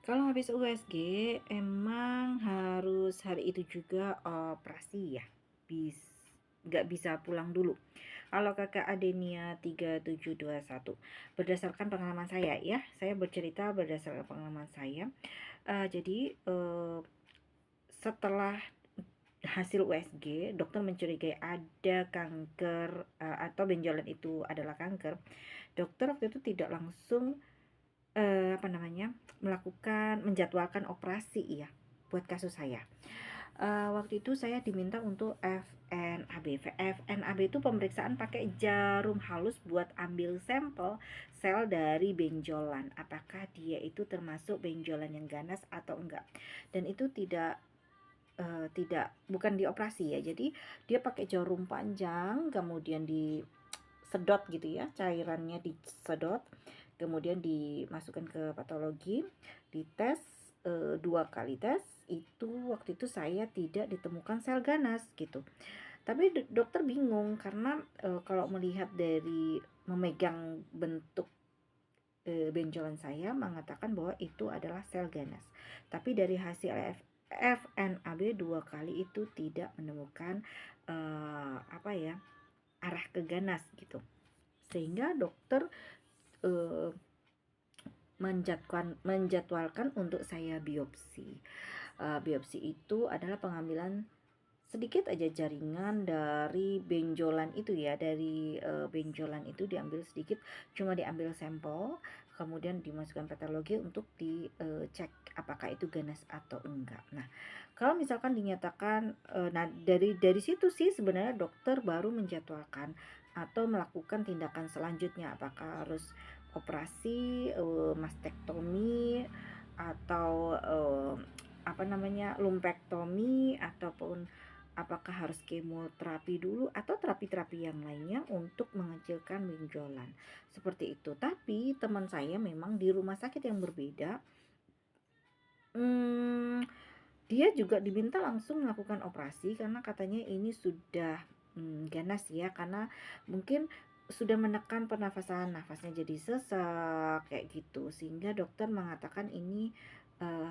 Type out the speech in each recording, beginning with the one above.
Kalau habis USG emang harus hari itu juga operasi ya? Nggak bisa pulang dulu. Kalau Kakak adenia 3721, berdasarkan pengalaman saya ya, saya bercerita berdasarkan pengalaman saya. Jadi setelah hasil USG, dokter mencurigai ada kanker atau benjolan itu adalah kanker. Dokter waktu itu tidak langsung menjadwalkan operasi ya buat kasus saya. Waktu itu saya diminta untuk FNAB. FNAB itu pemeriksaan pakai jarum halus buat ambil sampel sel dari benjolan. Apakah dia itu termasuk benjolan yang ganas atau enggak? Dan itu tidak bukan dioperasi ya. Jadi dia pakai jarum panjang, kemudian disedot gitu ya, cairannya disedot, kemudian dimasukkan ke patologi, dites 2 kali tes. Itu waktu itu saya tidak ditemukan sel ganas gitu. Tapi dokter bingung karena kalau melihat dari memegang bentuk benjolan saya mengatakan bahwa itu adalah sel ganas. Tapi dari hasil FNAB 2 kali itu tidak menemukan arah ke ganas gitu. Sehingga dokter eh, menjadwalkan untuk saya biopsi. Biopsi itu adalah pengambilan sedikit aja jaringan dari benjolan itu ya, dari benjolan itu diambil sedikit, cuma diambil sampel, kemudian dimasukkan patologi untuk dicek apakah itu ganas atau enggak. Nah, kalau misalkan dinyatakan nah dari situ sih sebenarnya dokter baru menjadwalkan atau melakukan tindakan selanjutnya, apakah harus operasi mastektomi atau lumpektomi, ataupun apakah harus kemoterapi dulu atau terapi-terapi yang lainnya untuk mengecilkan benjolan. Seperti itu. Tapi teman saya memang di rumah sakit yang berbeda, hmm, dia juga diminta langsung melakukan operasi karena katanya ini sudah ganas ya, karena mungkin sudah menekan pernafasan, nafasnya jadi sesak kayak gitu, sehingga dokter mengatakan ini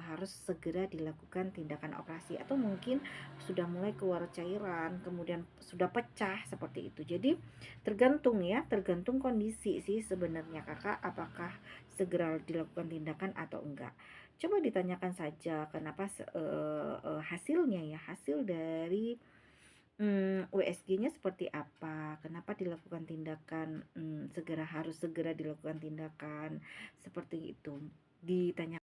harus segera dilakukan tindakan operasi, atau mungkin sudah mulai keluar cairan kemudian sudah pecah seperti itu. Jadi tergantung kondisi sih sebenarnya Kakak, apakah segera dilakukan tindakan atau enggak. Coba ditanyakan saja kenapa hasilnya ya, hasil dari USG-nya seperti apa, kenapa dilakukan tindakan, harus segera dilakukan tindakan, seperti itu. Ditanya